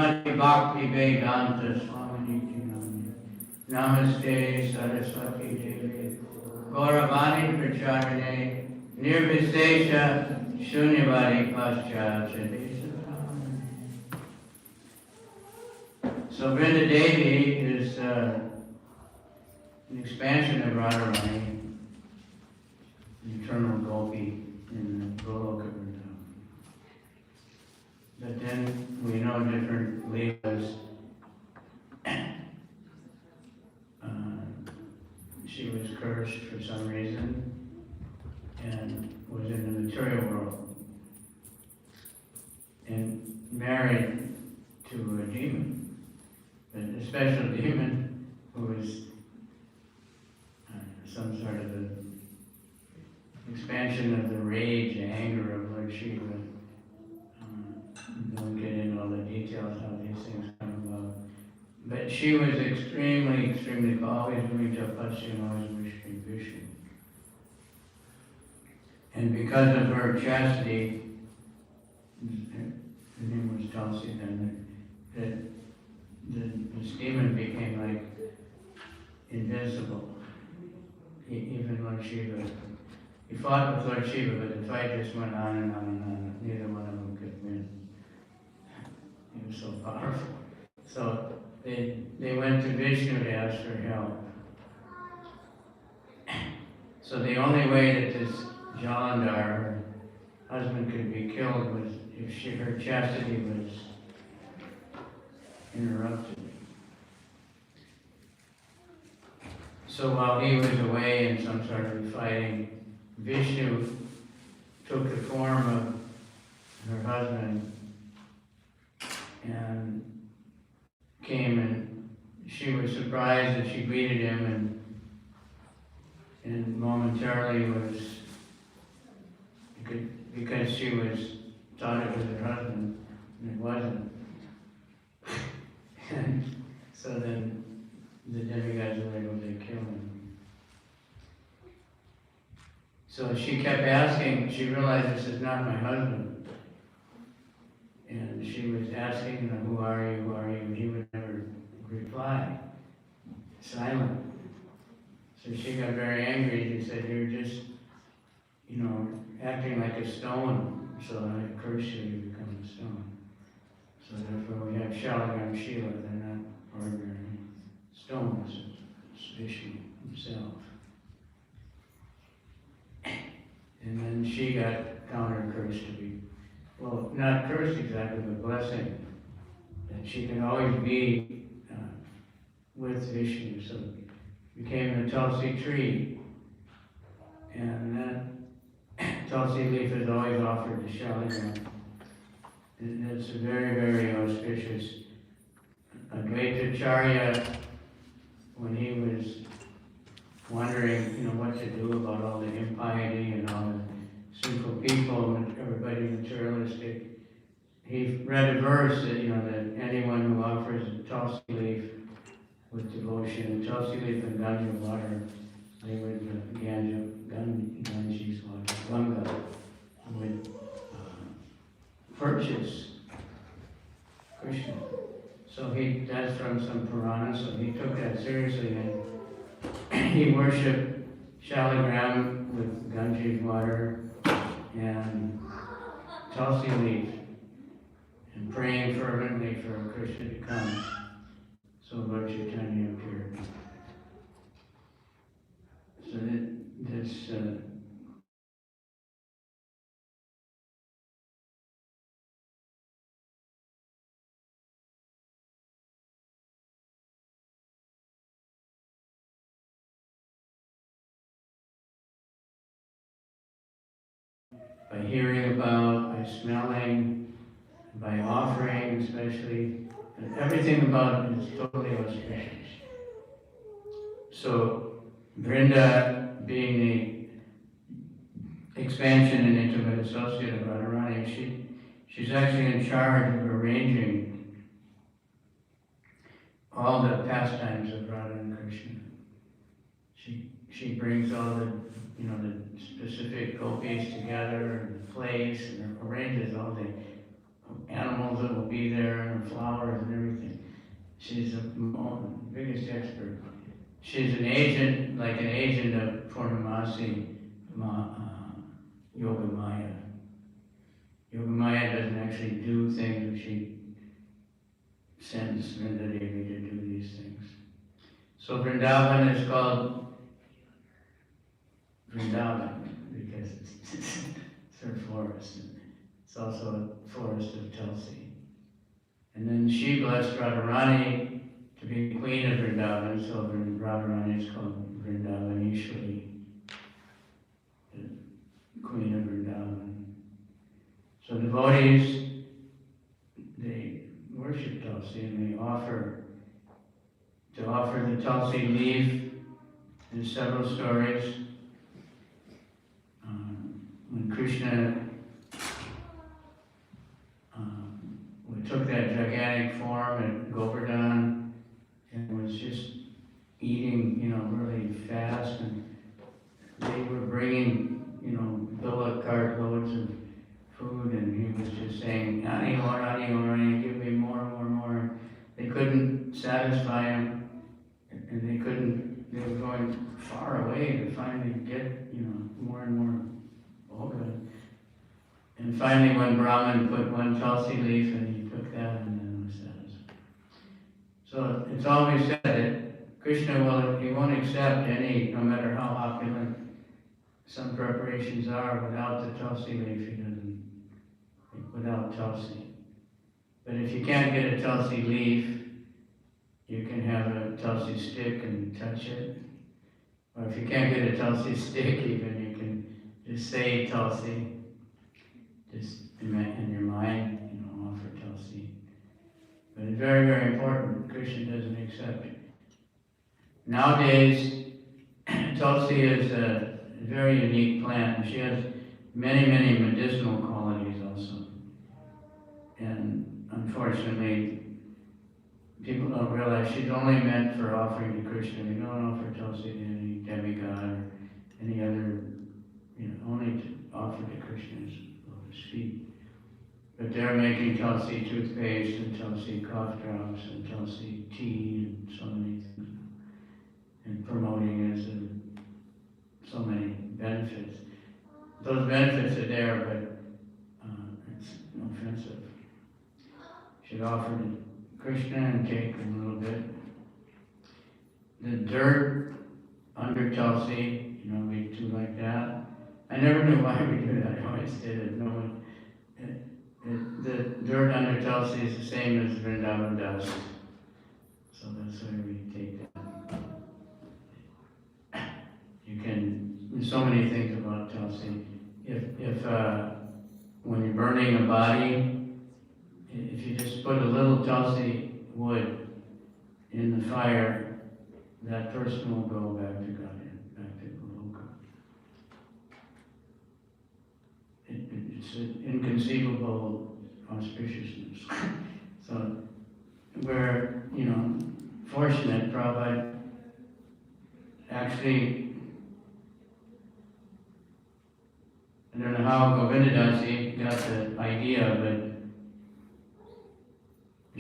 Srimati Bhakti Vedanta Swami Namaste Saraswati Devi Gauravani Pracharane Nirvisesha Shunyavadi Paschat Sadesha. So Vrinda Devi is an expansion of Radharani, the eternal gopi in the Goloka Vrindavan. But then we know different leelas. She was cursed for some reason and was in the material world and married to a demon, a special demon who was some sort of an expansion of the rage and anger of Lord Shiva. Don't get into all the details how these things come about. But she was extremely, always doing tapasya and always worshiping Vishnu. And because of her chastity, her name was Tulsi then, this demon became like invincible. Even Lord Shiva, he fought with Lord Shiva, but the fight just went on and on and on. Neither one of them could win. He was so powerful. So they went to Vishnu to ask for help. So the only way that this Jalandhar, her husband, could be killed was if her chastity was interrupted. So while he was away in some sort of fighting, Vishnu took the form of her husband and came, and she was surprised that she greeted him and momentarily was, because she thought it was her husband and it wasn't. And so then the demigods were able to kill him. So she kept asking, she realized this is not my husband. And she was asking him, who are you, and he would never reply, silent. So she got very angry. She said, you're just, acting like a stone, so I curse you, you become a stone. So therefore we have Shalagram Shila, they're not ordinary stones, it's Vishnu himself. And then she got counter-cursed to be, well, not cursed exactly, but blessing, that she can always be with Vishnu. So it became the Tulsi tree. And that Tulsi leaf is always offered to Shaligram. And it's a very, very auspicious. Advaitacharya, when he was wondering, what to do about all the impiety and all the sinful people and everybody materialistic, he read a verse that, that anyone who offers a Tulsi leaf with devotion, Tulsi leaf and Ganga water, they would, Ganges water, Ganga, would purchase Krishna. So that's from some Purana, so he took that seriously and he worshipped Shaligram with Ganges water and Tulsi leaf and praying fervently for Krishna to come. So Lord Chaitanya appeared. So this by hearing about, by smelling, by offering especially, everything about it is totally auspicious. So Vrinda, being the expansion and intimate associate of Radharani, she's actually in charge of arranging all the pastimes of Radha and Krishna. She brings all the the specific gopis together and the place and arranges all the animals that will be there and the flowers and everything. She's the biggest expert. She's an agent, like an agent of Purnamasi Yoga Maya. Yoga Maya doesn't actually do things, but she sends Vrinda Devi to do these things. So Vrindavan is called Vrindavan because it's her forest. It's also a forest of Tulsi. And then she blessed Radharani to be queen of Vrindavan, so Radharani is called Vrindavaneshwari, the queen of Vrindavan. So devotees, they worship Tulsi and they offer the Tulsi leaf. There's several stories. When Krishna took that gigantic form at Govardhan and was just eating, really fast, and they were bringing, cartloads of food, and he was just saying, "Ani more, give me more, more, more." They couldn't satisfy him, and they were going far away to finally get, more and more bhoga. And finally, one Brahmin put one Tulsi leaf, and he took that, and then was satisfied. So it's always said that Krishna won't accept any, no matter how opulent some preparations are, without the Tulsi leaf. He doesn't, without Tulsi. But if you can't get a Tulsi leaf, you can have a Tulsi stick and touch it. Or if you can't get a Tulsi stick even, you can just say Tulsi. Just in your mind, offer Tulsi. But it's very, very important. Krishna doesn't accept it. Nowadays, Tulsi is a very unique plant. She has many, many medicinal qualities also. And unfortunately, people don't realize she's only meant for offering to Krishna. We don't offer Tulsi to any demigod or any other, only to offer to Krishna's lotus feet. But they're making Tulsi toothpaste and Tulsi cough drops and Tulsi tea and so many things. And promoting it and so many benefits. Those benefits are there, but it's offensive. Should offer to Krishna and take a little bit. The dirt under Tulsi, we do like that. I never knew why we do that. I always did it. No one. The dirt under Tulsi is the same as Vrindavan dust. So that's why we take that. There's so many things about Tulsi. If when you're burning a body, if you just put a little Tulsi wood in the fire, that person will go back to God, back to Goloka. It's an inconceivable auspiciousness. So we're, fortunate. Prabhupada actually, I don't know how Govindadasi got the idea, but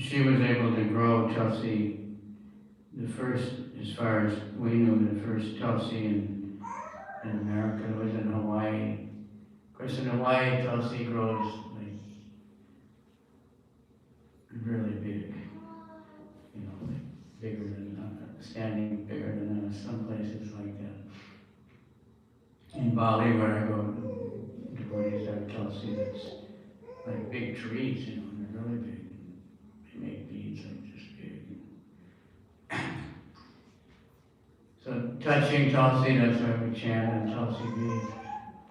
she was able to grow Tulsi, the first, as far as we knew, the first Tulsi in America was in Hawaii. Of course, in Hawaii, Tulsi grows like really big, like bigger than, standing bigger than us, some places like that. In Bali, where I go, devotees have Tulsi that's like big trees, they're really big. They make beads like this big. So touching Tulsi, that's why we chant a Tulsi bead.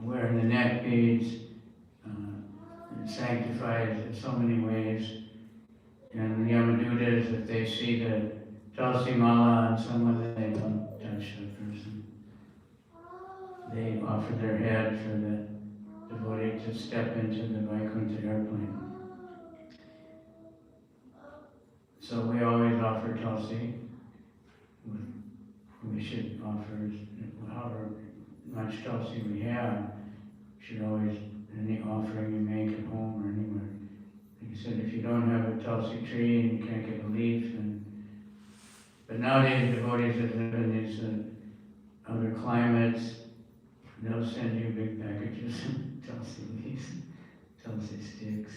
Wearing the neck beads, it sanctifies in so many ways. And the Yamadutas, if they see the Tulsi mala on someone, they don't touch the person. They offer their head for the devotee to step into the Vaikuntha airplane. So we always offer Tulsi. We should offer, however much Tulsi we have, should always, any offering you make at home or anywhere, He said if you don't have a Tulsi tree and you can't get a leaf, but nowadays devotees that live in these other climates, they'll send you big packages of Tulsi leaves, Tulsi sticks,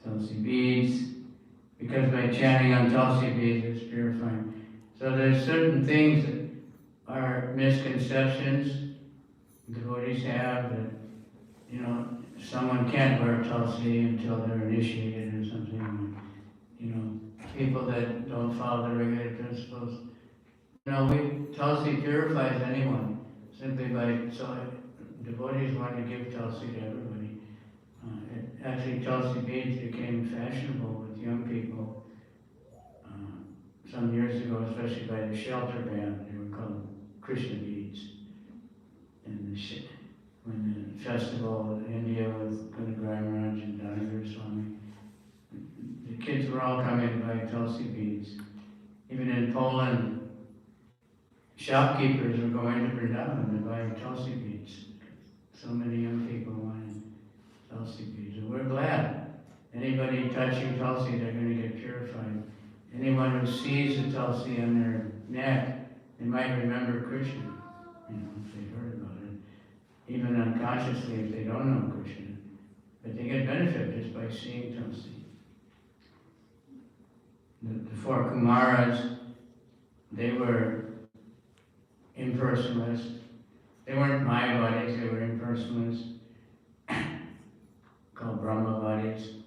Tulsi beads, because by chanting on Tulsi beads it's purifying. So there's certain things that are misconceptions devotees have that, someone can't wear Tulsi until they're initiated or something. People that don't follow the regular principles. Tulsi purifies anyone simply so devotees want to give Tulsi to everybody. Actually, Tulsi beads became fashionable with young people some years ago, especially by the shelter band. They were called Krishna beads. And when the festival in India with Kavicandra and Swami, the kids were all coming to buy Tulsi beads. Even in Poland, shopkeepers were going to Vrindavan to buy Tulsi beads. So many young people wanted Tulsi beads. And we're glad. Anybody touching Tulsi, they're going to get purified. Anyone who sees the Tulsi on their neck, they might remember Krishna, if they heard about it. Even unconsciously if they don't know Krishna. But they get benefit just by seeing Tulsi. The four Kumaras, they were impersonalists. They weren't Mayavadis, they were impersonalists, called Brahmavadis.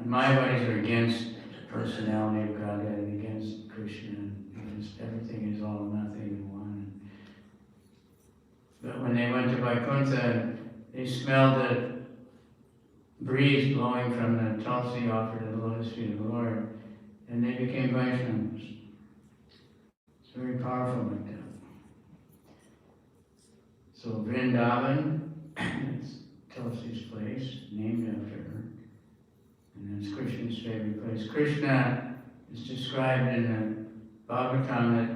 Mayavadis are against the personality of God and against Krishna, against everything is all nothing and one. But when they went to Vaikuntha, they smelled the breeze blowing from the Tulsi offered at the lotus feet of the Lord, and they became Vaishnavas. It's very powerful like that. So Vrindavan, it's Tulsi's place, named after her. And that's Krishna's favorite place. Krishna is described in the Bhagavatam that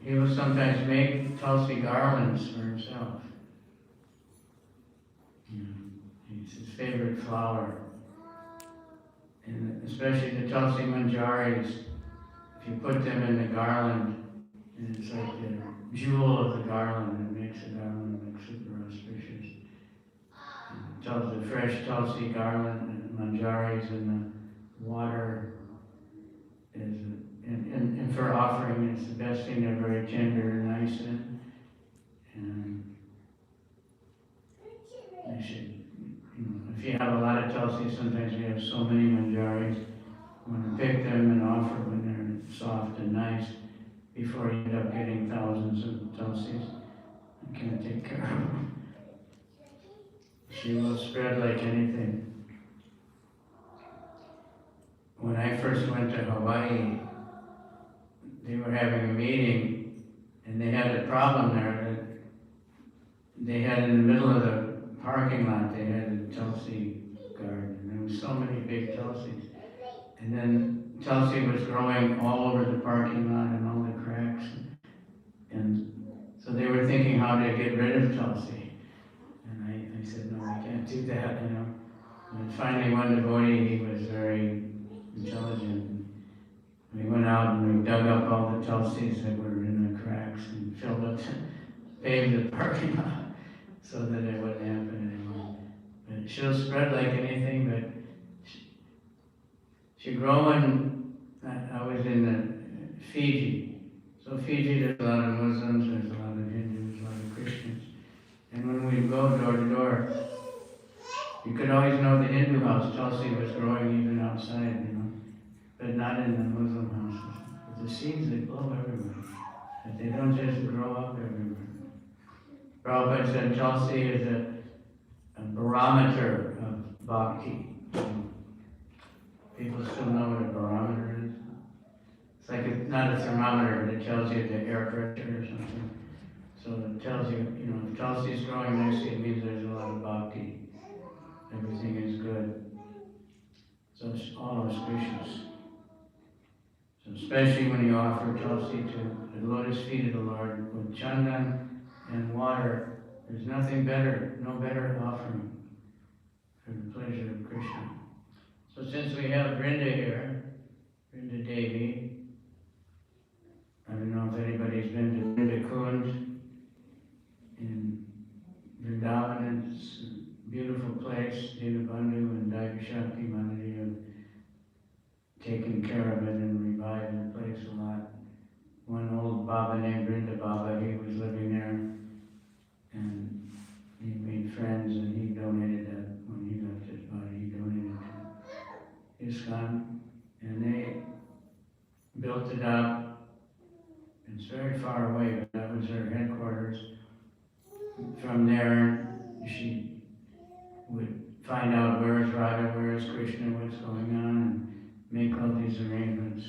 he will sometimes make Tulsi garlands for himself. It's his favorite flower. And especially the Tulsi manjaris, if you put them in the garland, and it's like the jewel of the garland, it makes the garland look super auspicious. The fresh Tulsi garland and manjaris in the water and for offering, it's the best thing. They're very tender and nice, and they should, if you have a lot of Tulsi, sometimes you have so many manjaris, you want to pick them and offer when they're soft and nice before you end up getting thousands of Tulsis. You can't take care of them. She will spread like anything. When I first went to Hawaii, they were having a meeting, and they had a problem there that they had in the middle of the parking lot, they had a Tulsi garden. There were so many big Tulsis. And then Tulsi was growing all over the parking lot and all the cracks. And so they were thinking how to get rid of Tulsi. And I said, no, I can't do that, And finally one devotee, he was very intelligent. We went out and we dug up all the Tulsis that were in the cracks and paved the parking lot so that it wouldn't happen anymore. But she'll spread like anything, but she grew in, I was in Fiji. So Fiji, there's a lot of Muslims, there's a lot of Hindus, a lot of Christians. And when we go door to door, you could always know the Hindu house. Tulsi was growing even outside, but not in the Muslim houses. But the seeds, they blow everywhere. But they don't just grow up everywhere. Prabhupada said Tulsi is a barometer of bhakti. People still know what a barometer is. It's like not a thermometer, but it tells you the air pressure or something. So it tells you, if Tulsi is growing nicely, it means there's a lot of bhakti. Everything is good. So it's all auspicious. So especially when you offer Tulsi to the lotus feet of the Lord with chandan and water, there's nothing better, no better offering for the pleasure of Krishna. So since we have Vrinda here, Vrinda Devi, I don't know if anybody's been to Vrinda Kund in Vrindavan. It's a beautiful place. Dinabandhu and Devi Shakti Manadi have taken care of it and revived the place a lot. One old Baba named Vrinda Baba, he was living there, and he made friends, and he donated that when he left his body. He donated to ISKCON, and they built it up. It's very far away, but that was their headquarters. From there, she would find out where is Radha, where is Krishna, what's going on, and make all these arrangements.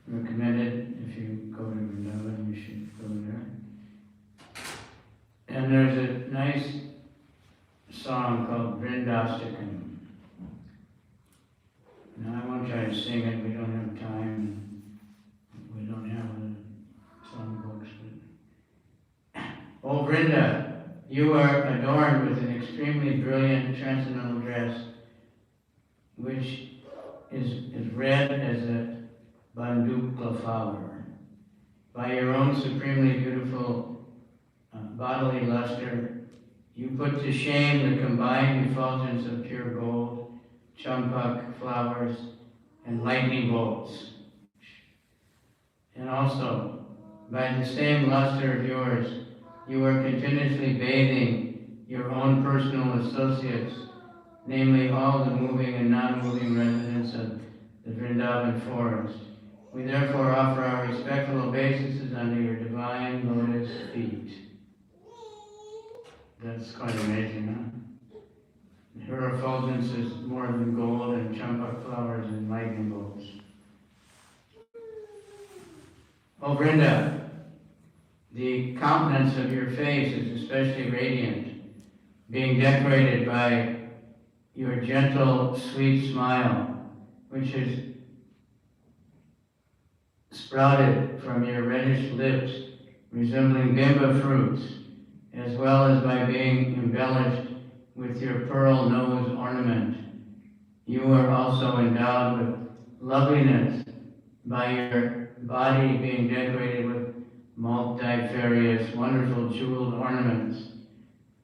Recommended, if you go to Vrindavan, you should go there. And there's a nice song called Vrindastakam. Now I won't try to sing it, we don't have time, we don't have the songbooks. But oh Vrinda, you are adorned with an extremely brilliant transcendental dress, which is red as a bandukla flower. By your own supremely beautiful bodily luster, you put to shame the combined effulgence of pure gold, champak flowers, and lightning bolts. And also, by the same luster of yours, you are continuously bathing your own personal associates, namely all the moving and non-moving residents of the Vrindavan forest. We therefore offer our respectful obeisances under your divine lotus feet. That's quite amazing, huh? Her effulgence is more than gold and champak flowers and lightning bolts. Oh Vrinda, the countenance of your face is especially radiant, being decorated by your gentle, sweet smile, which is sprouted from your reddish lips, resembling bimba fruits, as well as by being embellished with your pearl nose ornament. You are also endowed with loveliness by your body being decorated with multifarious, wonderful jeweled ornaments.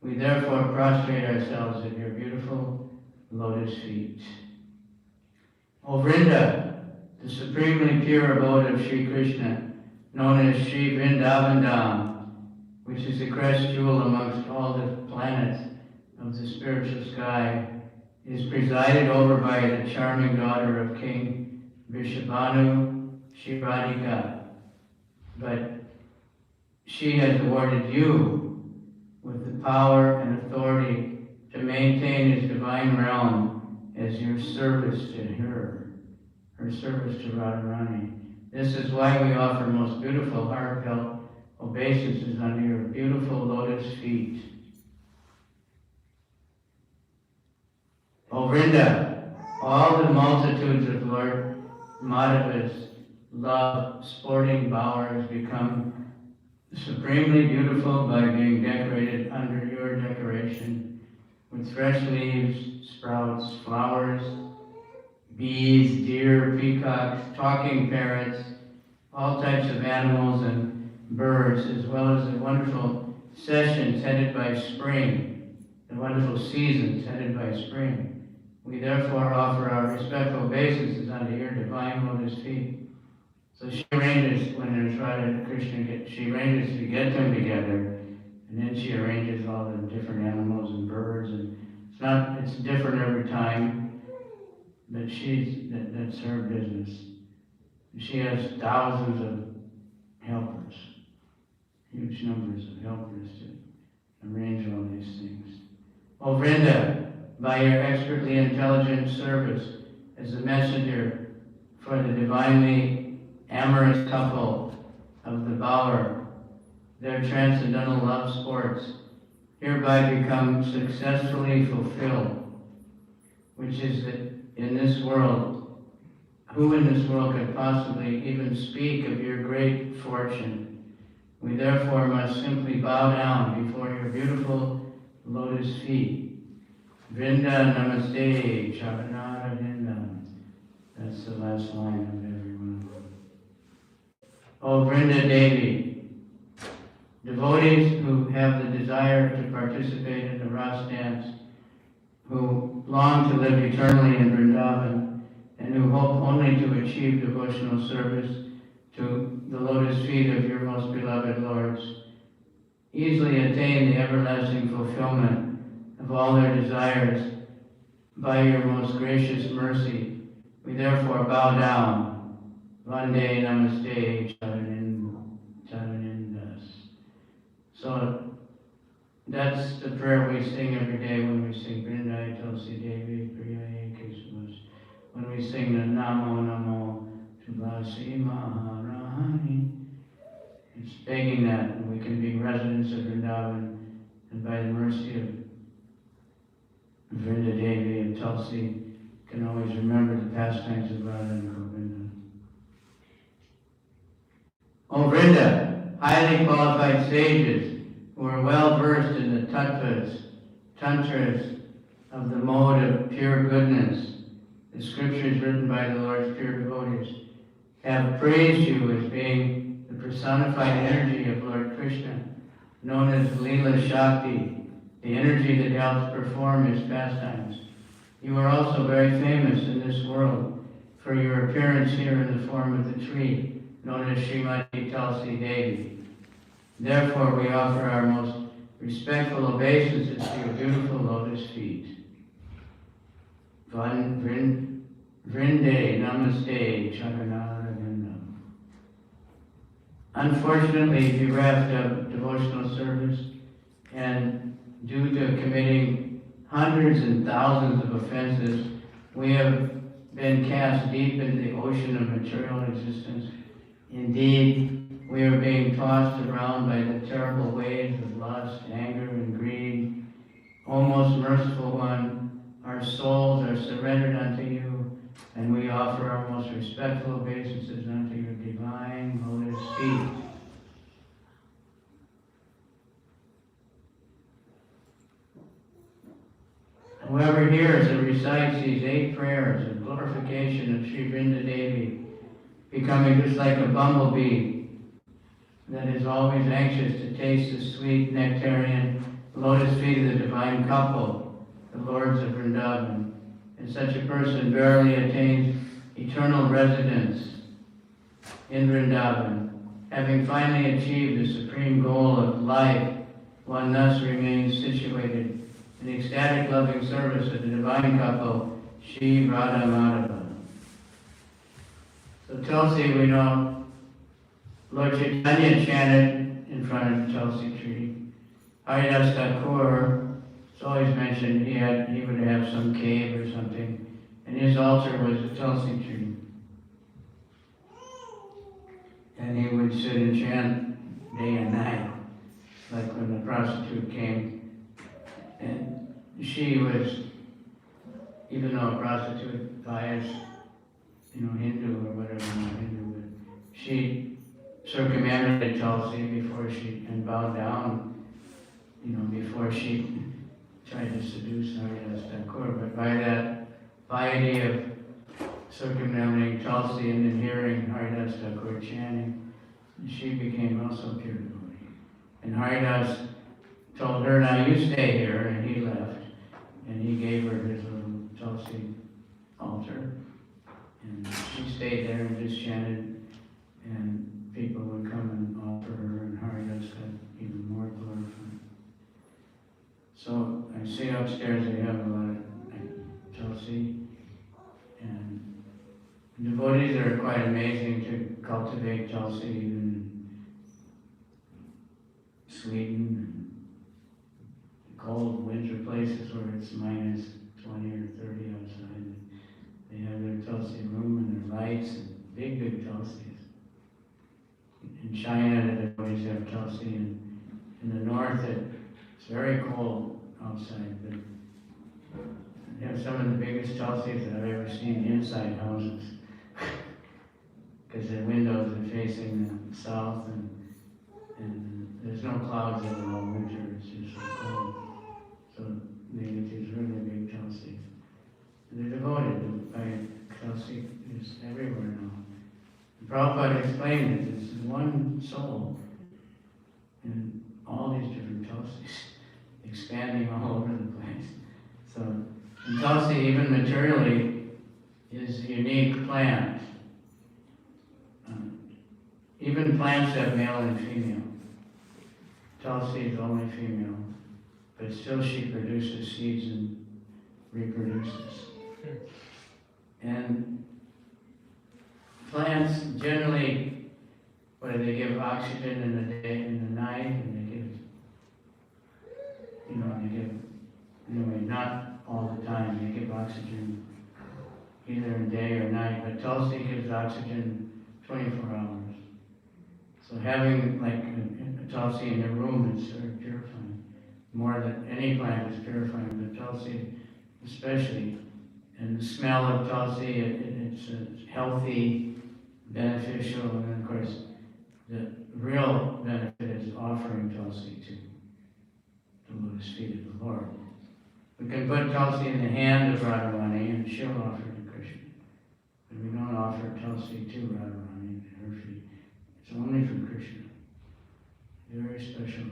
We therefore prostrate ourselves at your beautiful lotus feet. O Vrinda, the supremely pure abode of Sri Krishna, known as Sri Vrindavan Dham, which is the crest jewel amongst all the planets of the spiritual sky, is presided over by the charming daughter of King Vrishabhanu, Shri Radhika. But she has awarded you with the power and authority to maintain his divine realm as your service to her service to Radharani. This is why we offer most beautiful heartfelt obeisances under your beautiful lotus feet. O Vrinda, all the multitudes of Lord Madhava's love sporting bowers become supremely beautiful by being decorated under your decoration with fresh leaves, sprouts, flowers, bees, deer, peacocks, talking parrots, all types of animals and birds, as well as the wonderful sessions headed by spring, the wonderful seasons headed by spring. We therefore offer our respectful obeisances under your divine lotus feet. So she arranges, when there's Radha and Krishna, she arranges to get them together, and then she arranges all the different animals and birds, and it's different every time. But that's her business. She has thousands of helpers, huge numbers of helpers to arrange all these things. O Vrinda, by your expertly intelligent service as a messenger for the divinely amorous couple of the bower, their transcendental love sports hereby become successfully fulfilled, which is that in this world, who in this world could possibly even speak of your great fortune? We therefore must simply bow down before your beautiful lotus feet. Vrinda Namaste Charanara Vrinda. That's the last line of every one of them. O Vrinda Devi, devotees who have the desire to participate in the Ras dance, who long to live eternally in Vrindavan, and who hope only to achieve devotional service to the lotus feet of your most beloved lords, easily attain the everlasting fulfillment of all their desires by your most gracious mercy. We therefore bow down. Vande Namaste Charanindas. So that's the prayer we sing every day when we sing Vrindai Tulsi Devi Priyaye Kismas. When we sing the Namo Namo to Vasi Maharani. It's begging that we can be residents of Vrindavan, and by the mercy of Vrinda Devi and Tulsi, can always remember the pastimes of Radha and Govinda. O Vrinda, highly qualified sages who are well versed in the tattvas, tantras of the mode of pure goodness, the scriptures written by the Lord's pure devotees, have praised you as being the personified energy of Lord Krishna, known as Leela Shakti, the energy that helps perform his pastimes. You are also very famous in this world for your appearance here in the form of the tree, known as Srimati Tulsi Devi. Therefore, we offer our most respectful obeisances to your beautiful lotus feet. Vrinde Namaste Charanara Vindam. Unfortunately, bereft of devotional service and due to committing hundreds and thousands of offenses, we have been cast deep into the ocean of material existence. Indeed, we are being tossed around by the terrible waves of lust, anger, and greed. O most merciful one, our souls are surrendered unto you, and we offer our most respectful obeisances unto your divine lotus feet. Whoever hears or recites these 8 prayers of glorification of Sri Vrinda Devi, becoming just like a bumblebee that is always anxious to taste the sweet nectarian lotus feet of the divine couple, the lords of Vrindavan, and such a person verily attains eternal residence in Vrindavan. Having finally achieved the supreme goal of life, one thus remains situated in ecstatic loving service of the divine couple, Shri Radha Madhava. So Tulsi, we know, Lord Chaitanya chanted in front of the Tulsi tree. Haridas Thakur, it's always mentioned he would have some cave or something, and his altar was a Tulsi tree. And he would sit and chant day and night, like when the prostitute came. And she was, even though a prostitute, pious, Hindu or whatever, not Hindu, but she circumambulated Tulsi and bowed down, before she tried to seduce Haridas Thakur. But by that piety of circumambulating Tulsi and then hearing Haridas Thakur chanting, she became also pure devotee. And Haridas told her, now you stay here, and he left. And he gave her his little Tulsi altar. And she stayed there and just chanted, and people would come and offer her, and Haridas got even more glorified. So I see upstairs they have a lot of Tulsi, and devotees are quite amazing to cultivate Tulsi, even in Sweden, cold winter places where it's minus 20 or 30 outside. They have their Tulsi room and their lights and big Tulsis. In China, they always have Tulsi. In the north, it's very cold outside, but they have some of the biggest Tulsis that I've ever seen inside houses. Because their windows are facing the south, and And there's no clouds in all winter, it's just so cold. So they get these really big Tulsi. And they're devoted by Tulsi is everywhere now. And Prabhupada explained it, it's one soul in all these different Tulsis, expanding all over the place. So, and Tulsi, even materially, is a unique plant. Even plants have male and female. Tulsi is only female, but still she produces seeds and reproduces. And plants generally, whether they give oxygen in the day, in the night, and they give, anyway, not all the time, they give oxygen either in day or night, but Tulsi gives oxygen 24 hours. So having like a Tulsi in your room is sort of purifying, more than any plant is purifying, but Tulsi especially. And the smell of Tulsi, it's healthy, beneficial, and of course, the real benefit is offering Tulsi to the lotus feet of the Lord. We can put Tulsi in the hand of Radharani and she'll offer to Krishna. But we don't offer Tulsi to Radharani at her feet. It's only for Krishna. Very special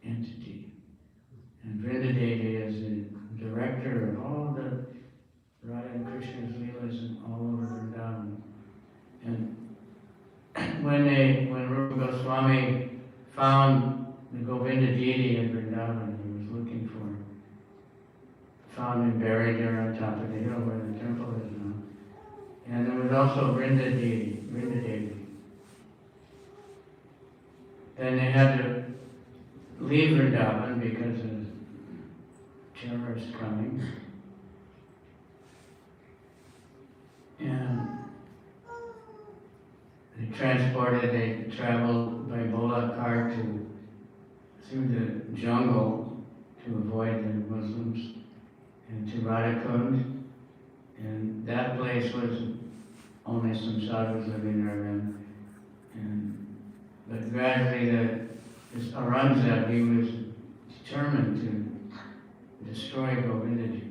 entity. And Vrinda Devi is the director of all the Radha and Krishna's Leelas and all over Vrindavan. And when Rupa Goswami found the Govinda deity in Vrindavan, he was looking for, found him buried there on top of the hill where the temple is now. And there was also Vrinda deity, Vrinda Devi. Then they had to leave Vrindavan because of terrorists coming. And they traveled by bullock cart through the jungle to avoid the Muslims and to Radhakund. And that place was only some sadhus living there then. But gradually this Aurangzeb, he was determined to destroy Govindaji.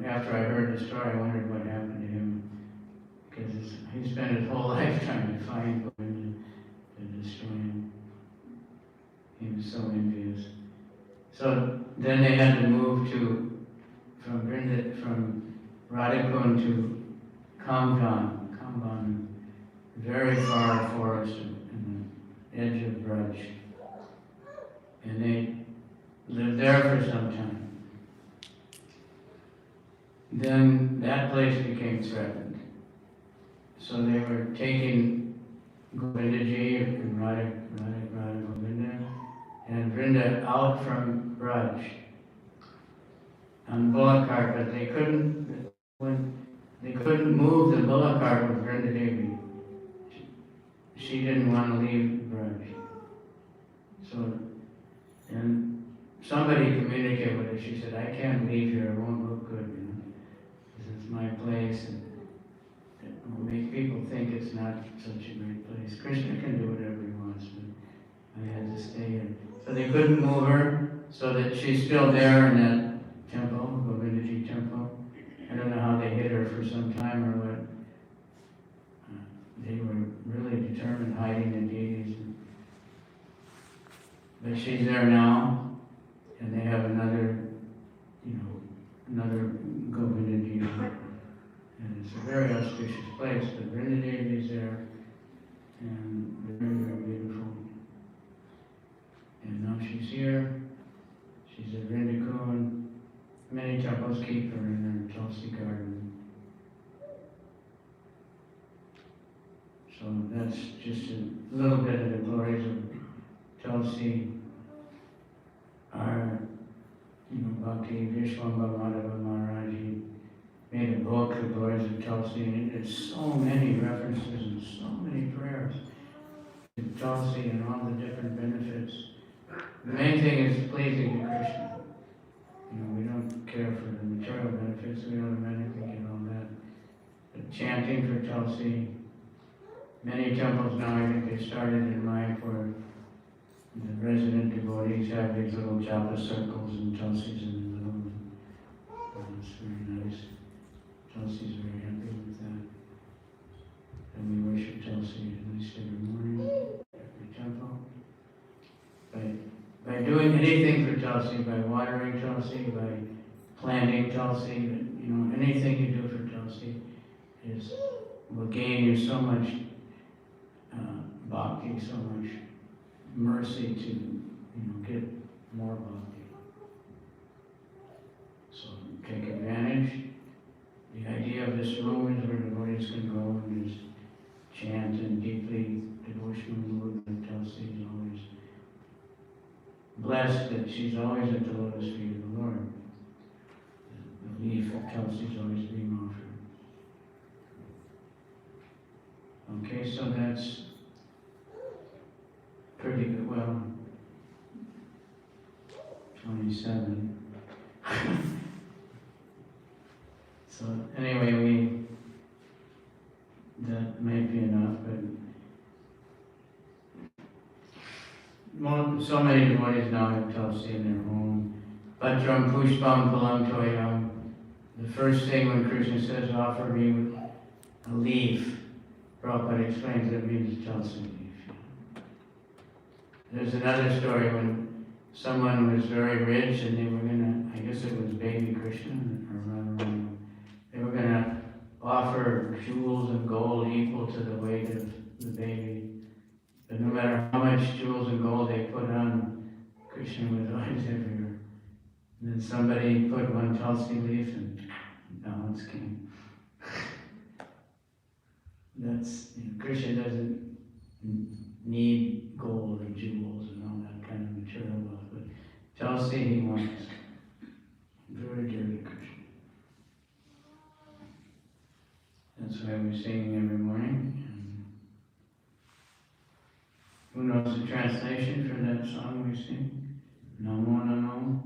After I heard the story, I wondered what happened to him, because he spent his whole life trying to find Govinda to destroy him. He was so envious. So then they had to move from Radhakund to Kamban, very far forest in the edge of Braj. And they lived there for some time. Then that place became threatened. So they were taking Govindaji and Radha Govinda and Vrinda out from Braj on bullock cart, but they couldn't move the bullock cart with Vrinda Devi. She didn't want to leave Braj. So, and somebody communicated with her. She said, "I can't leave here, it won't look good, This is my place, and it will make people think it's not such a great place. Krishna can do whatever he wants, but I had to stay here." So they couldn't move her, so that she's still there in that temple, Govindaji temple. I don't know how they hid her for some time or what. They were really determined hiding the deities. But she's there now, and they have another Govinda deity. And it's a very auspicious place. The Vrinda deity is there, and very, very beautiful. And now she's here. She's at Vrindakun. Many temples keep her in their Tulsi garden. So that's just a little bit of the glories of Tulsi. Our, Bhakti Vishwambhava Madhava Maharaj, he made a book, The Glories of Tulsi, and there's so many references and so many prayers to Tulsi and all the different benefits. The main thing is pleasing to Krishna. We don't care for the material benefits, we automatically get all that. But chanting for Tulsi, Many temples now, I think they started in Mayapur. The resident devotees have these little japa circles and Tulsis in the middle. And it's very nice. Tulsi's very happy with that. And we worship Tulsi at least every morning, every temple. By doing anything for Tulsi, by watering Tulsi, by planting Tulsi, anything you do for Tulsi will gain you so much bhakti, so much mercy to get more bhakti. So take advantage. The idea of this room is where devotees can go and just chant in deeply devotional mood, and Tulsi is always blessed that she's always at the lotus feet of the Lord. The leaf of Tulsi is always being offered. Okay, so that's pretty good. Well, 27. So anyway, that might be enough, but so many devotees now have Tulsi in their home. Patram pushpam palam toyam. The first thing when Krishna says, offer me a leaf, Prabhupada explains it means Tulsi leaf. There's another story when someone was very rich and they were I guess it was baby Krishna, or Radharani, they were going to offer jewels and gold equal to the weight of the baby. But no matter how much jewels and gold they put on, Krishna was always heavier. And then somebody put one Tulsi leaf and balance came. Krishna doesn't need gold or jewels and all that kind of material wealth, but Tulsi he wants. Very dear to Krishna. That's why we're singing every morning. Who knows the translation for that song we sing? Namo Namo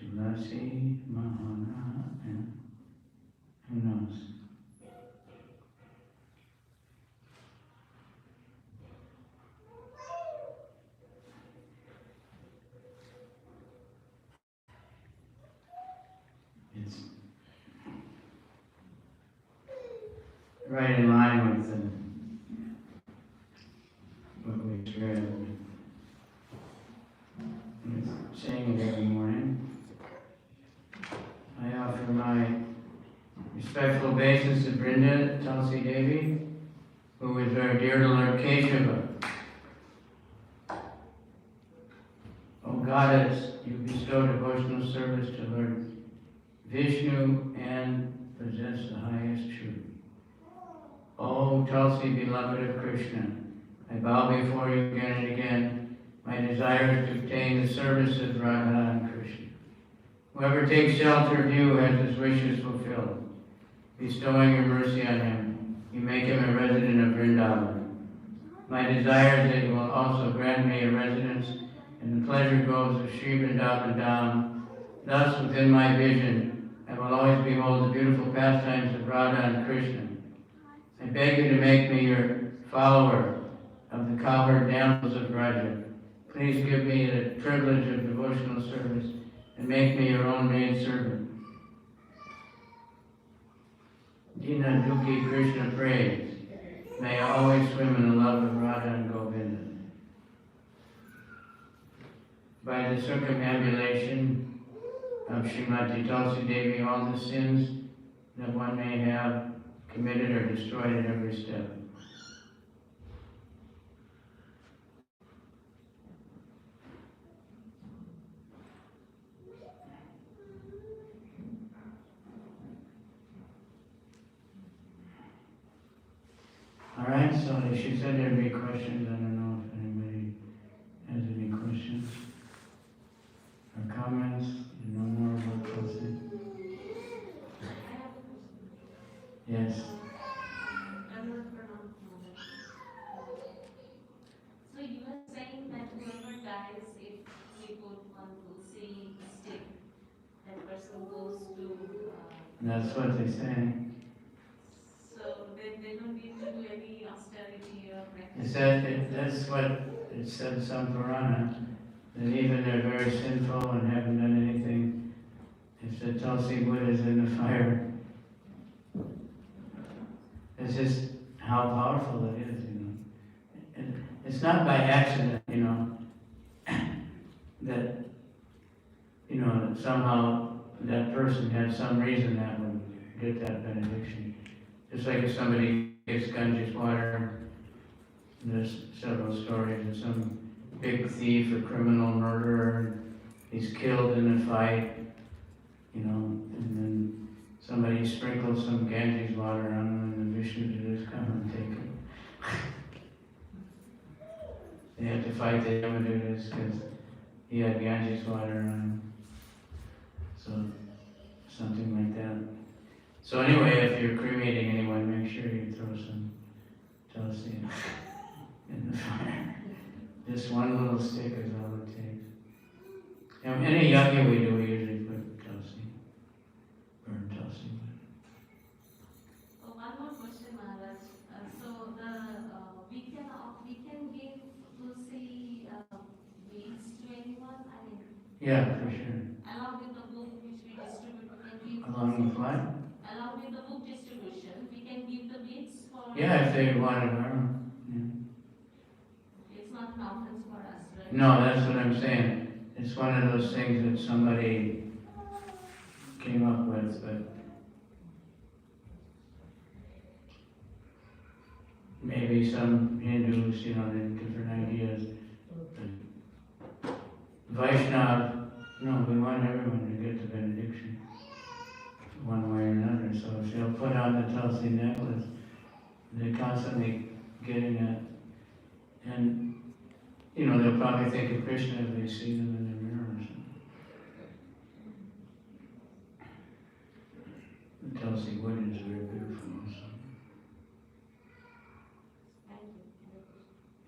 Tulasi Mahana. Who knows? It's right in line with what we read. We're saying it every morning. I offer my respectful obeisance to Brinda Tulsi Devi, who is very dear to Lord Keshava. O Goddess, you bestow devotional service to Lord Vishnu and possess the highest truth. O Tulsi, beloved of Krishna, I bow before you again and again. My desire is to obtain the service of Radha and Krishna. Whoever takes shelter of you has his wishes fulfilled. Bestowing your mercy on him, you make him a resident of Vrindavan. My desire is that you will also grant me a residence in the pleasure groves of Sri Vrindavan Dham. Thus, within my vision, I will always behold the beautiful pastimes of Radha and Krishna. I beg you to make me your follower of the cowherd damsels of Braja. Please give me the privilege of devotional service and make me your own maidservant. Dina Dukhi Krishna prays, may I always swim in the love of Radha and Govinda. By the circumambulation of Srimati Tulsi Devi, all the sins that one may have committed are destroyed at every step. All right, so she said there'd be questions. I don't know if anybody has any questions or comments. You know more about Tulsi? Yes. So you were saying that whoever dies, if we put one tulsi stick, that person goes to. That's what they say. So they don't need to do any That's what it said some Purana, that even they're very sinful and haven't done anything, if the Tulsi wood is in the fire, it's just how powerful it is, you know. And it's not by accident, you know, that, you know, that somehow that person had some reason that would get that benediction. Just like if somebody gets Ganges water, there's several stories of some big thief or criminal murderer, he's killed in a fight, you know, and then somebody sprinkles some Ganges water on him and the Vishnu just come and take him. They had to fight the Yamadutas because he had Ganges water on him. So, something like that. So anyway, if you're cremating anyone, make sure you throw some Tulsi in the fire. Just one little stick is all it takes. And any yajna we do, we usually put Tulsi, burn Tulsi. One more question, Maharaj. So we can give tulsi beads to anyone. I mean, Yeah, for sure. along with the book which we distribute, we can give. Along with what? Along with the book distribution, we can give the beads for. Yeah, if they want to burn them. It's not an offense for us, right? Yeah. No, that's what I'm saying. It's one of those things that somebody came up with, but maybe some Hindus, you know, they have different ideas. But Vaishnav, no, we want everyone to get the benediction one way or another. So if they'll put on the Tulsi necklace, they're constantly getting it. And, you know, they'll probably think of Krishna if they see them in the mirror or something. The Tulsi wood is very beautiful also.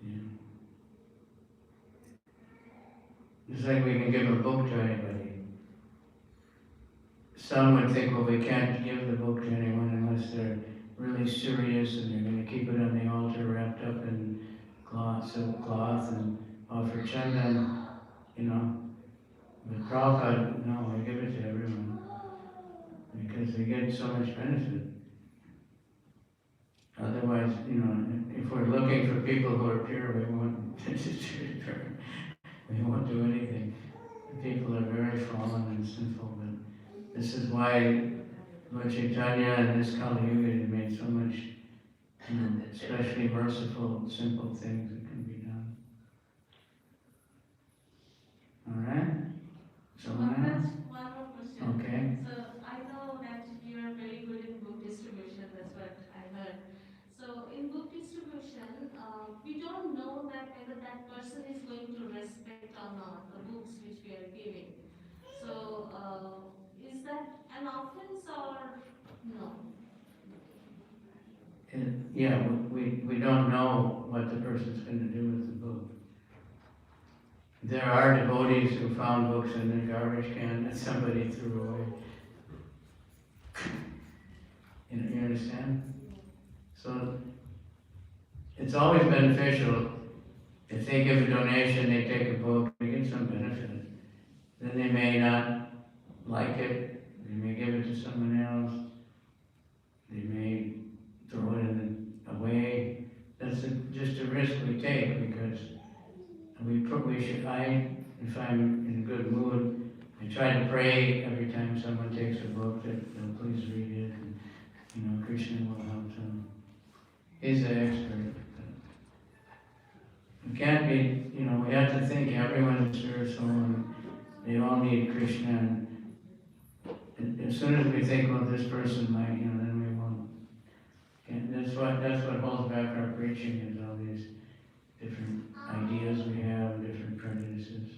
Yeah. Just like we can give a book to anybody. Some would think, well, we can't give the book to anyone unless they're really serious and they're going to keep it on the altar wrapped up in cloth, silk cloth, and offer chandan, you know. But Prabhupada, no, we give it to everyone because they get so much benefit. Otherwise, you know, if we're looking for people who are pure, we won't do anything. People are very fallen and sinful, but this is why Lord Chaitanya in this Kali Yuga made so much, you know, especially merciful, simple things that can be done. All right? Someone else? One more question. Okay. So I know that you are very good in book distribution, that's what I heard. So in book distribution, we don't know that whether that person is going to respect or not the books which we are giving. So is that an offense or no? Yeah, we don't know what the person's going to do with the book. There are devotees who found books in the garbage can that somebody threw away. You understand? So it's always beneficial. If they give a donation, they take a book, they get some benefit. Then they may not like it, they may give it to someone else, they may throw it away. That's just a risk we take because if I'm in a good mood, I try to pray every time someone takes a book that they'll please read it, and, you know, Krishna will help them. He's the expert. We can't be, you know, we have to think everyone is spiritual and they all need Krishna. And as soon as we think, well, this person might, you know, then we won't. And that's what holds back our preaching is all these different ideas we have, different prejudices.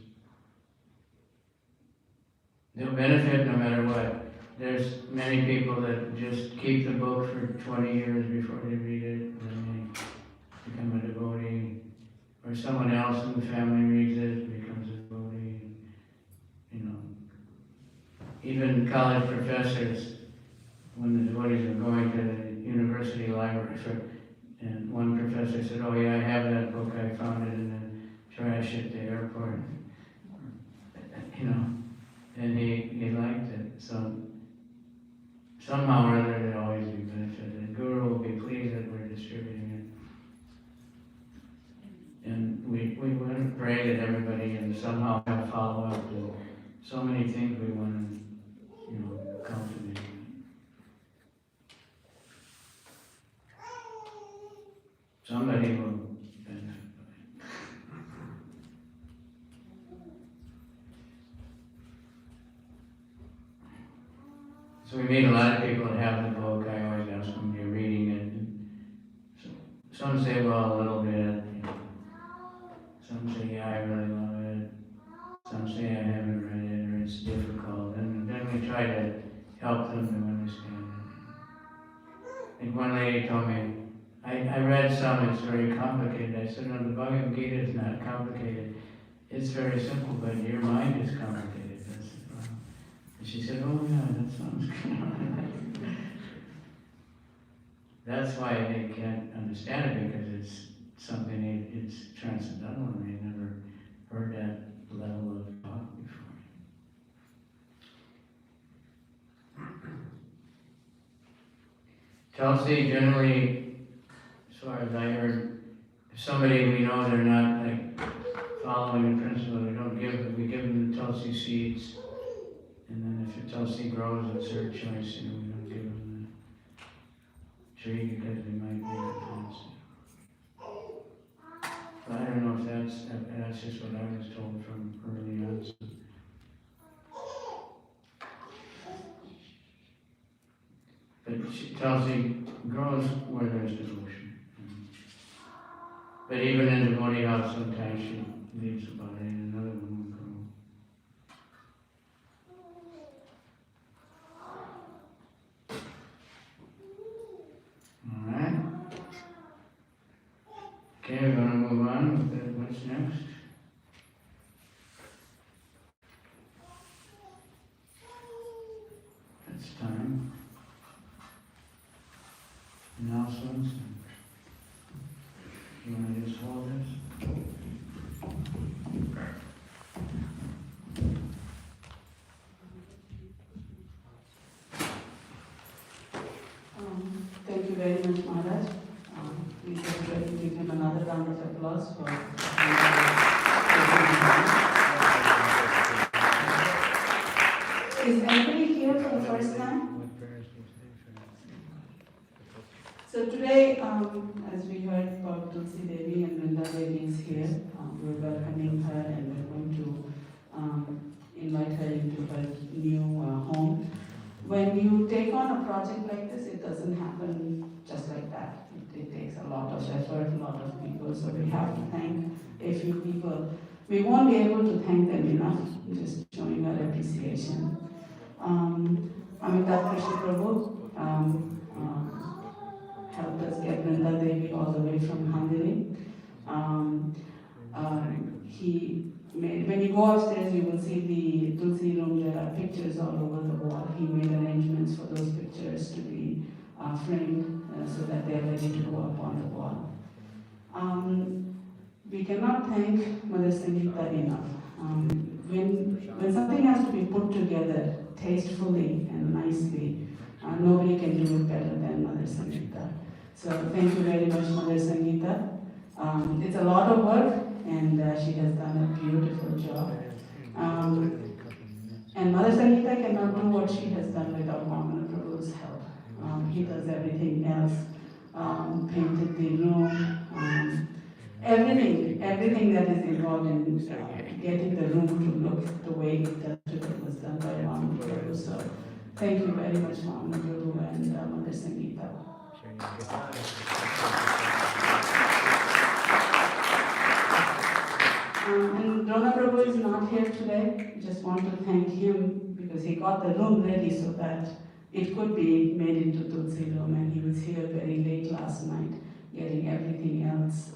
They'll benefit no matter what. There's many people that just keep the book for 20 years before they read it, then they become a devotee. Or someone else in the family reads it, becomes a devotee. You know, even college professors, when the devotees are going to the university library, And one professor said, "Oh yeah, I have that book. I found it in the trash at the airport." You know, and he liked it. So somehow or other, there always be benefit. The Guru will be pleased that we're distributing it. And we want to pray that everybody and somehow have follow up. And so many things we want to, cultivate. Somebody will benefit. So we meet a lot of people that have the book. I always ask them, "You're reading it?" And some say, "Well, a little bit." Some say, "Yeah, I really love it." Some say, "I haven't read it," or "It's difficult." And then we try to help them to understand it. And one lady told me, I read some, it's very complicated. I said, "No, the Bhagavad Gita is not complicated. It's very simple, but your mind is complicated." I said, "Wow." And she said, "Oh yeah, that sounds good." That's why they can't understand it, because it's something, it's transcendental, and they never heard that level of thought before. Tulsi, generally, as far as I heard, if somebody we know they're not like following the principle, we don't give them, we give them the Tulsi seeds, and then if the Tulsi grows, it's their choice, we don't give them the tree because they might make offense. But I don't know if that's just what I was told from early on. So. But Tulsi grows where there's devotion. But even in the devotee house, sometimes she leaves a body and another one will grow. All right. Okay, we're going to move on with what's next. That's time. Announcements. You want to just hold this? Thank you very much, Maharaj. Please everybody give him another round of applause for. Is anybody here for the first time? So today, as we heard about Tulsi Devi and Vrinda Devi is here, we're welcoming her and we're going to invite her into her new home. When you take on a project like this, it doesn't happen just like that. It takes a lot of effort, a lot of people, so we have to thank a few people. We won't be able to thank them enough, just showing our appreciation. Amitabh Krishna Prabhu helped us get Vrinda Devi all the way from Hungary. When you go upstairs, you will see the Tulsi room. There are pictures all over the wall. He made arrangements for those pictures to be framed so that they are ready to go up on the wall. We cannot thank Mother Sangeeta enough. When something has to be put together tastefully and nicely, nobody can do it better than Mother Sangeeta. So thank you very much, Mother Sangeeta. It's a lot of work, and she has done a beautiful job. And Mother Sangeeta cannot do what she has done without Vamana Prabhu's help. He does everything else, painted the room, everything that is involved in getting the room to look the way it does today was done by Vamana Prabhu. So thank you very much, Vamana Prabhu and Mother Sangeeta. And Drona Prabhu is not here today. Just want to thank him because he got the room ready so that it could be made into Tulsi room, and he was here very late last night getting everything else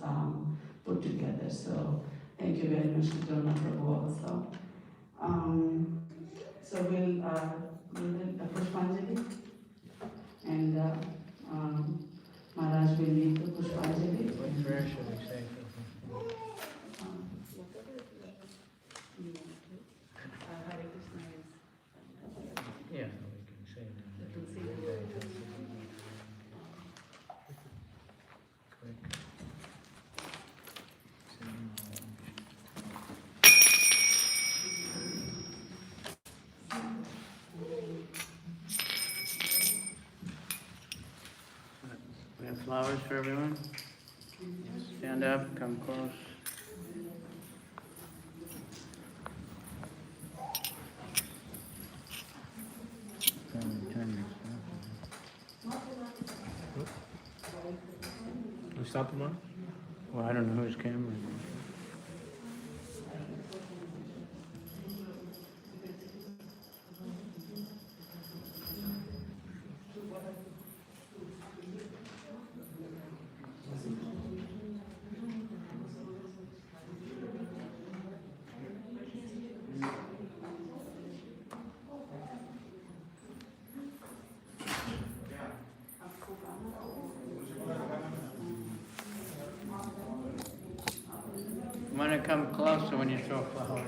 put together. So thank you very much to Drona Prabhu also. So we'll do the Pushpanjali, and Maharaj will will lead the Pushpanjali. What prayer should we say? Hare Krishna is. Yeah, we can say that. Quick. We have flowers for everyone. Stand up, come close. You stop them on? Well, I don't know whose camera it is. You want to come closer when you throw flowers.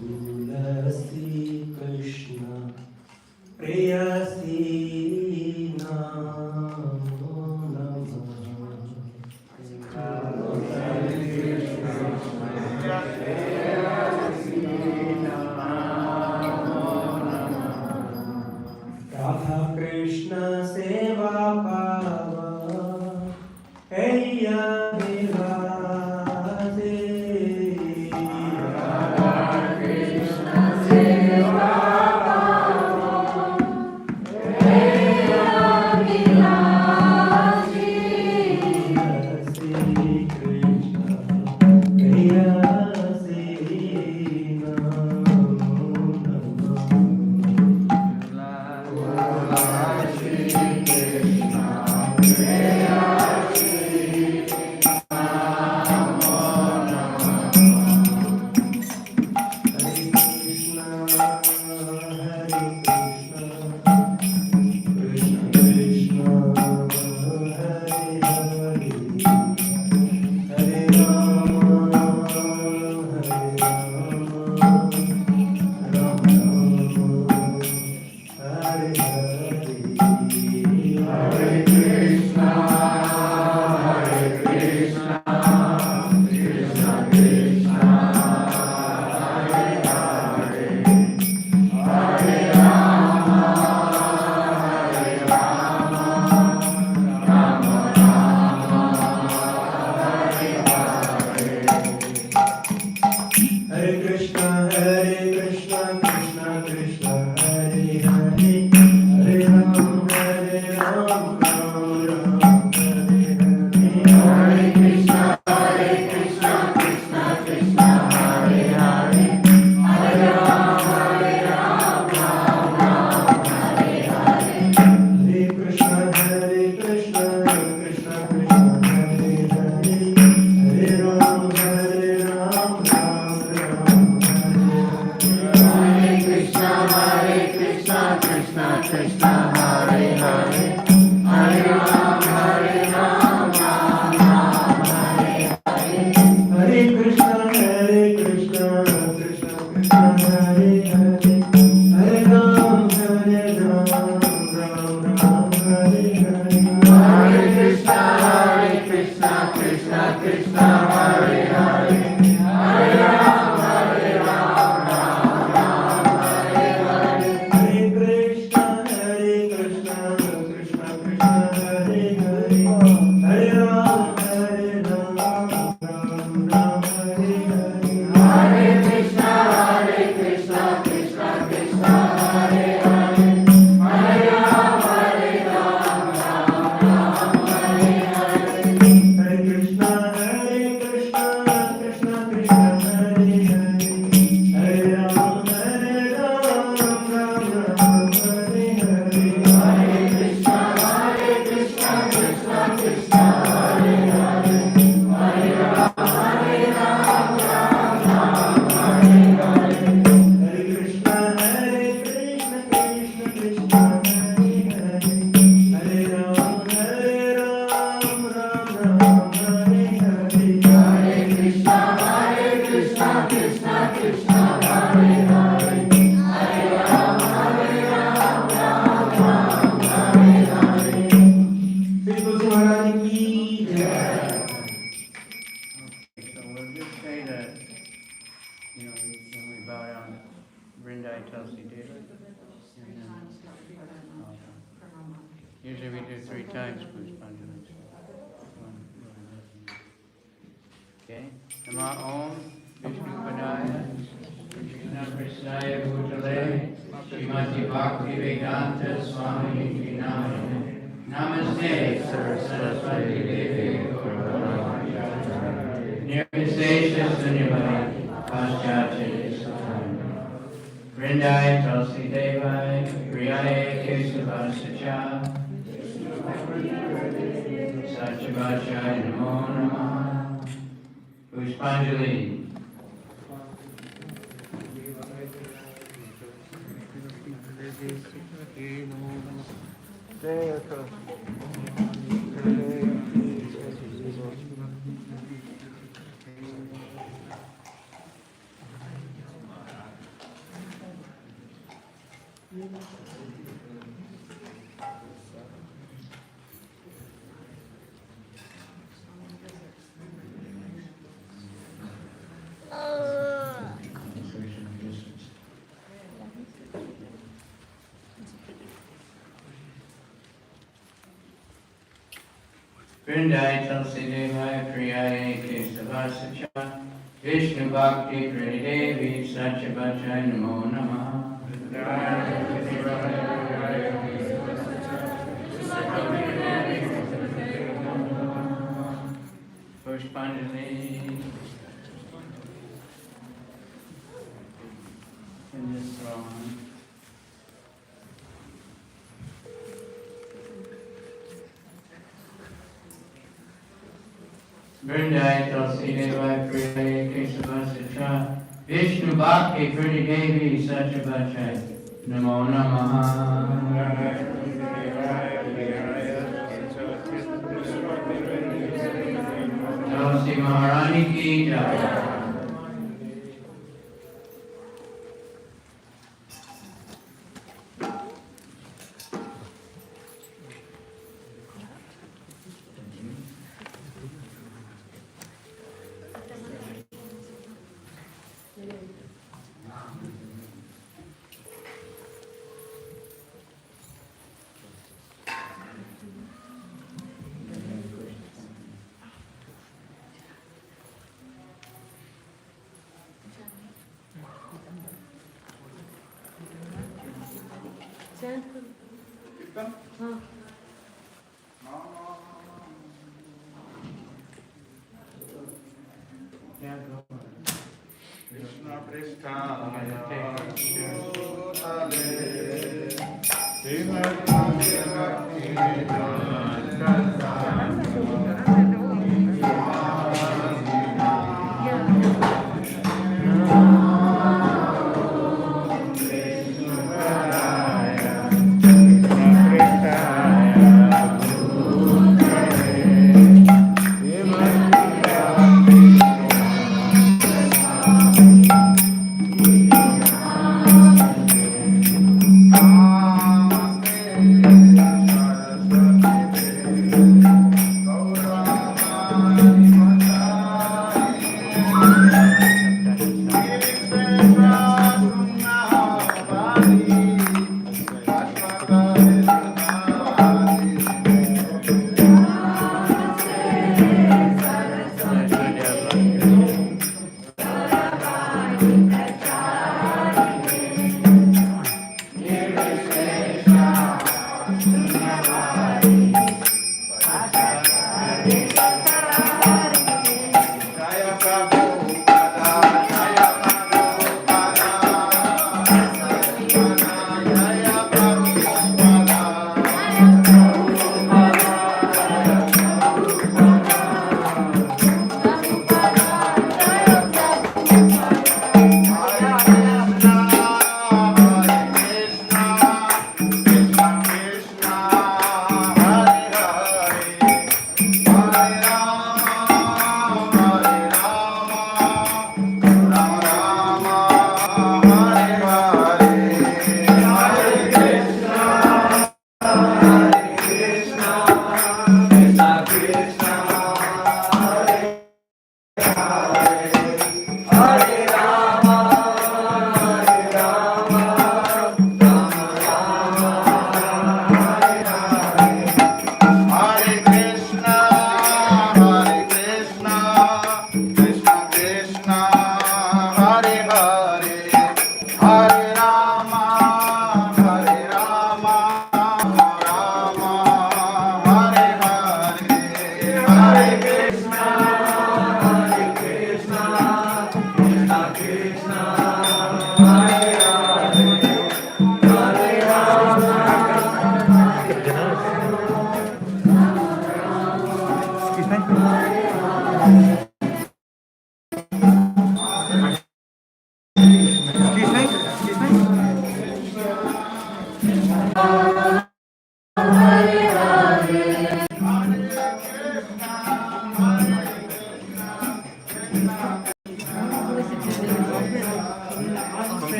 Tulasi Krishna Priyasi Namo Radha Krishna Seva Pava Heya Vilase Okay. Nama Om Vishnupadaya Krishna Krishnaya Bhutale Srimati Bhakti Vedanta Swami Namane Namaste Saraswati Devi Gauravani Nirvisesha Sunyavai Paschatya Sattva Vrindai Tulsi Devai Priyaye Kesavasacha Satchavachaya Namo Namaha Pushpanjali. Vrindai Tulsi Devai Priyaye Kesavasacha Vishnu Bhakti Pranidevi Satchavachai Namo Namaha Pushpanjali. In this throne. Vrindai Tulsi Devai Priyaye Kesavasacha Vishnu Bhakti Pranidevi Satchavachai Namo Namaha Tulsi Maharani Ki Jai. Krishna Prasthaya Bhutale Srimad Bhakti Namaste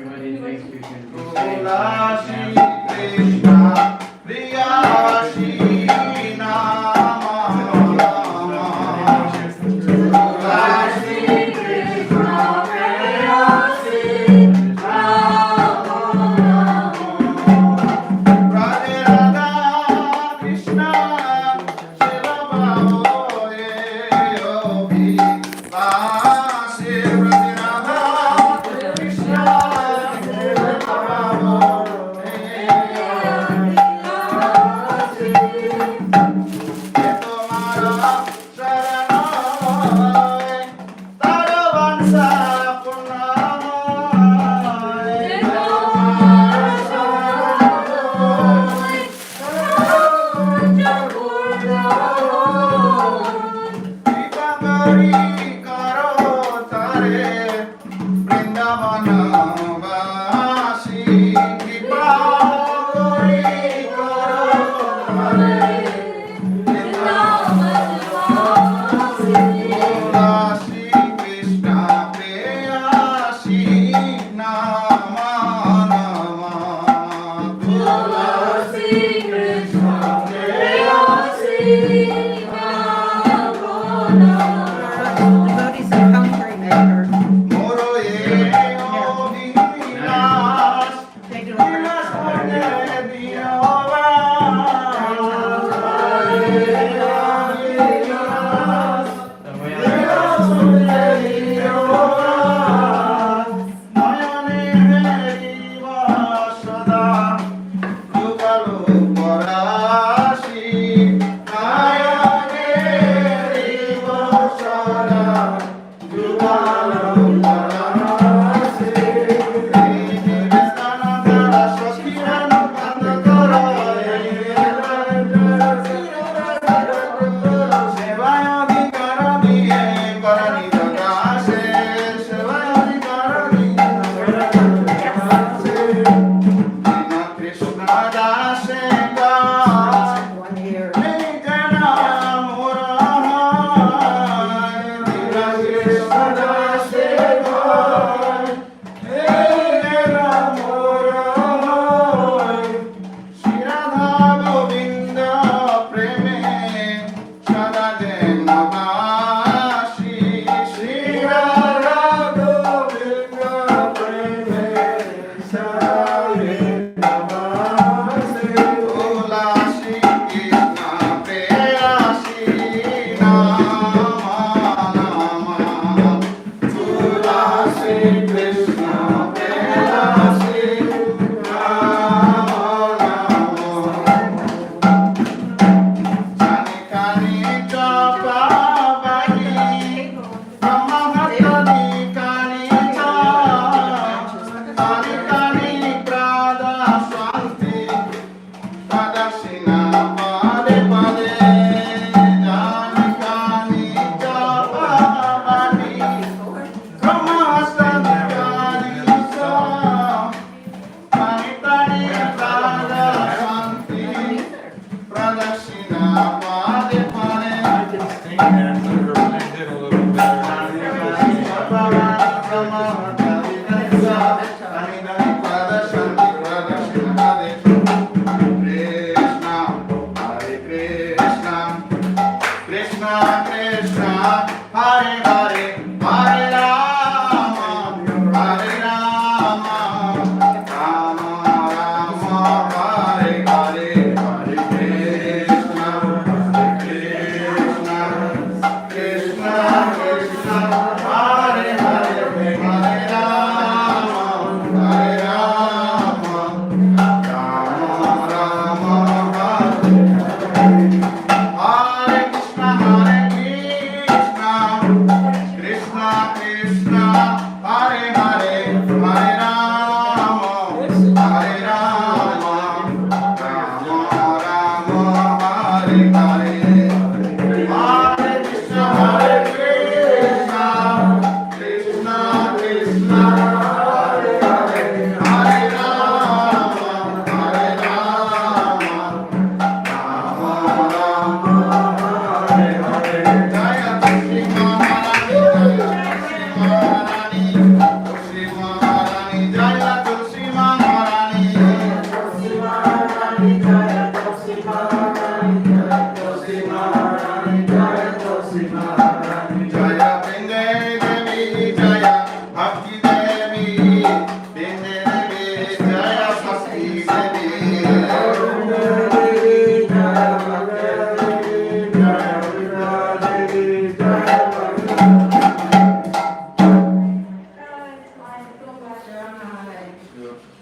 Everybody thinks we can be safe.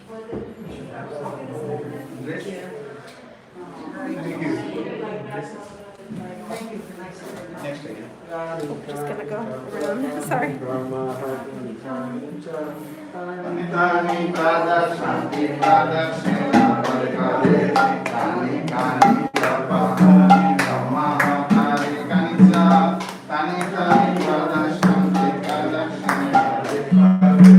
Dress? Thank you. Next again. Just gonna go around. Sorry. Anitani pada santi pada sena parikade tani kani kapahani samahari kanisa tani tani pada santi pada sena parikade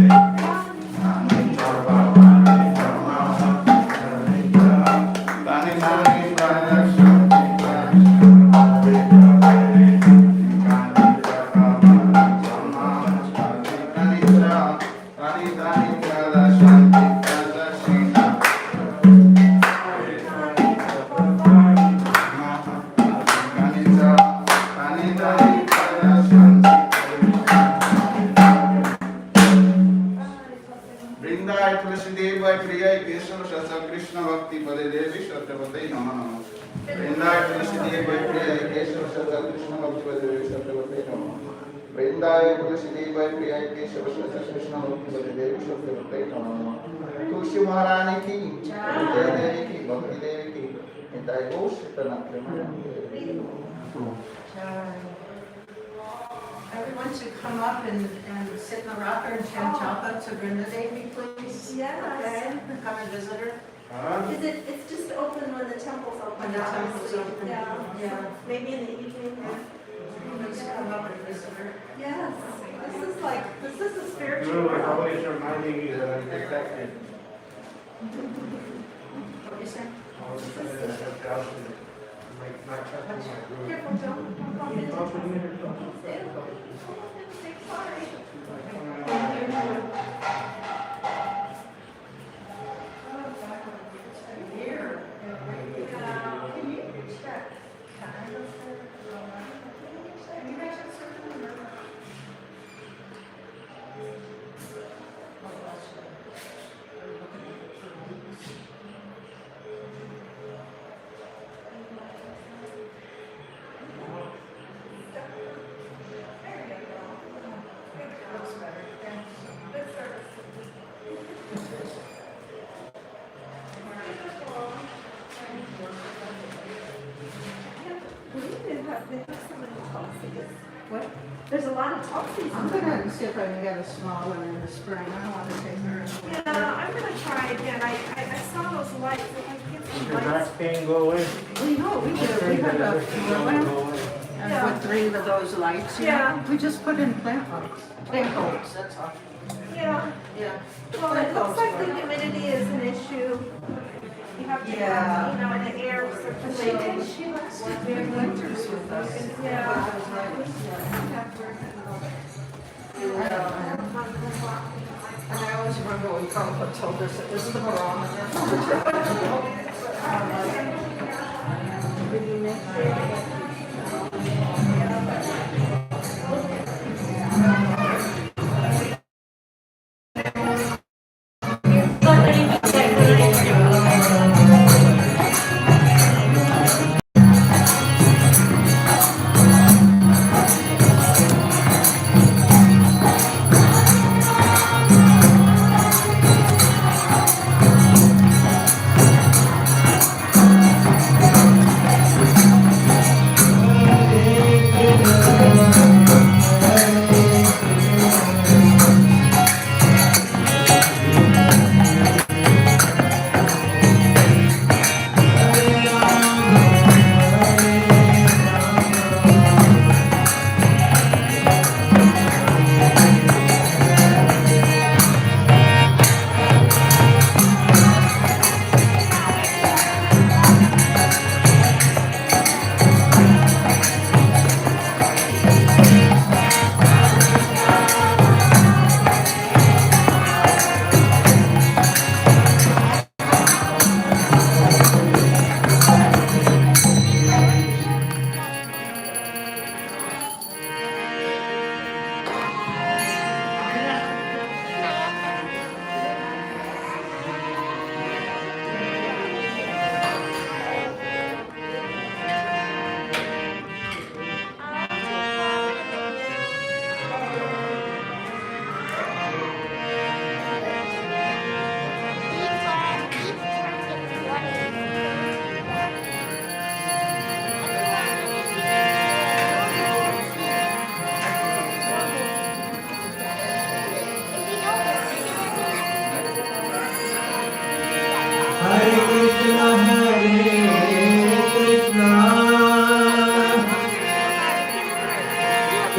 tani kapahani samahari tani tani pada santi pada sena parikade kani kapahani samahari kanisa tani tani pada santi pada sena kanisa tani tani pada santi वृंदाय तुलसी देवाय प्रियाय केशव सचा कृष्ण भक्ति पदे देवी सत्यवते नमः नमः वृंदाय तुलसी देवाय प्रियाय केशव सचा कृष्ण भक्ति पदे देवी सत्यवते नमः वृंदाय तुलसी देवाय प्रियाय केशव सचा कृष्ण भक्ति पदे देवी सत्यवते नमः तुलसी महारानी की जय देवी की भक्ति देवी की निताय गौर शीतल Everyone should come up and sit in the rocker and chant japa to Vrinda Devi, please. Yes. Okay, come and visit her. It's just open when the temple's open. When the temple's open. Yeah. Yeah. Maybe in the evening. Please come up and visit her. Yes. This is a spiritual Guru is world. always reminding me that I'm protected. What do you say? Careful, don't bump into Sorry. Here. Can you check? What? There's a lot of toxins. I'm gonna see if I can get a small one in the spring. I don't want to take her. Yeah, I'm gonna try again. I saw those lights. If I can get some Your lights. back pain go away? We know, we did, we had a program and Yeah. with 3 of those lights. you Yeah. know, We just put in plant lights, plant bulbs, that's all. Yeah. Yeah. Well, it looks like the humidity is an issue. You have to, Yeah. you know, in the air circulating. She last year, we had winters with us. Yeah. With those lights, And I always remember when Prabhupada told us it was the barometer. Did you make sure? Hare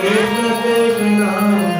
Krishna Krishna